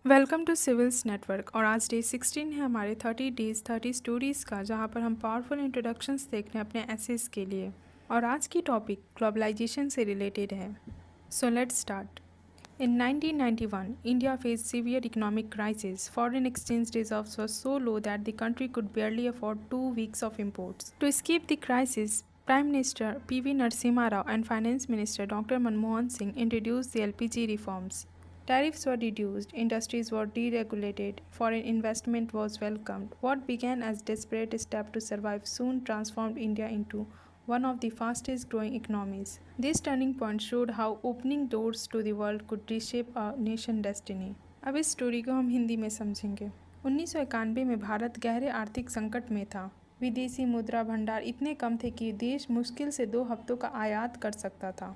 Welcome to civils network. और आज day 16 है हमारे 30 डेज 30 स्टोरीज़ का, जहाँ पर हम पावरफुल इंट्रोडक्शंस देख रहे हैं अपने एसेस के लिए। और आज की टॉपिक ग्लोबलाइजेशन से रिलेटेड है। So let's start. In 1991, India faced severe economic crisis. Foreign exchange reserves were so low that the country could barely afford 2 weeks of imports. To escape the crisis, Prime Minister P.V. Narasimha Rao and Finance Minister Dr. Manmohan Singh introduced the LPG reforms. Tariffs were reduced, industries were deregulated, foreign investment was welcomed. What began as a desperate step to survive soon transformed India into one of the fastest growing economies. This turning point showed how opening doors to the world could reshape a nation destiny. अब इस story को हम हिंदी में समझेंगे। 1991 में भारत गहरे आर्थिक संकट में था। विदेशी मुद्रा भंडार इतने कम थे कि देश मुश्किल से 2 हफ्तों का आयात कर सकता था।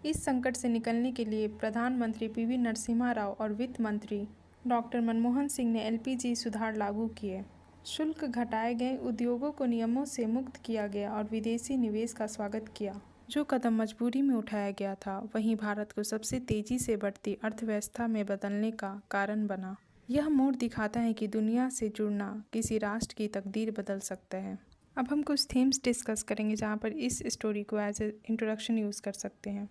इस संकट से निकलने के लिए प्रधानमंत्री पीवी नरसिम्हा राव और वित्त मंत्री डॉक्टर मनमोहन सिंह ने एलपीजी सुधार लागू किए। शुल्क घटाए गए, उद्योगों को नियमों से मुक्त किया गया और विदेशी निवेश का स्वागत किया। जो कदम मजबूरी में उठाया गया था, वहीं भारत को सबसे तेजी से बढ़ती अर्थव्यवस्था में बदलने का कारण बना। यह मोड़ दिखाता है कि दुनिया से जुड़ना किसी राष्ट्र की तकदीर बदल सकता है। अब हम कुछ थीम्स डिस्कस करेंगे, जहाँ पर इस स्टोरी को एज ए इंट्रोडक्शन यूज़ कर सकते हैं।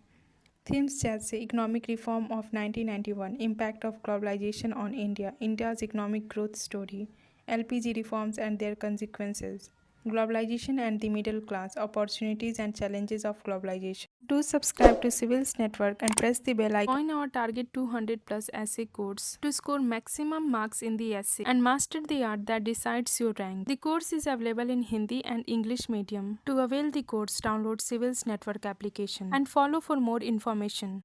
थीम्स जैसे economic reform of 1991, impact of globalisation on India, India's economic growth story, LPG reforms and their consequences, globalization and the middle class, opportunities and challenges of globalization. Do subscribe to Civils Network and press the bell icon. Join our target 200 plus essay course to score maximum marks in the essay and master the art that decides your rank. The course is available in Hindi and English medium. To avail the course, download Civils Network application and follow for more information.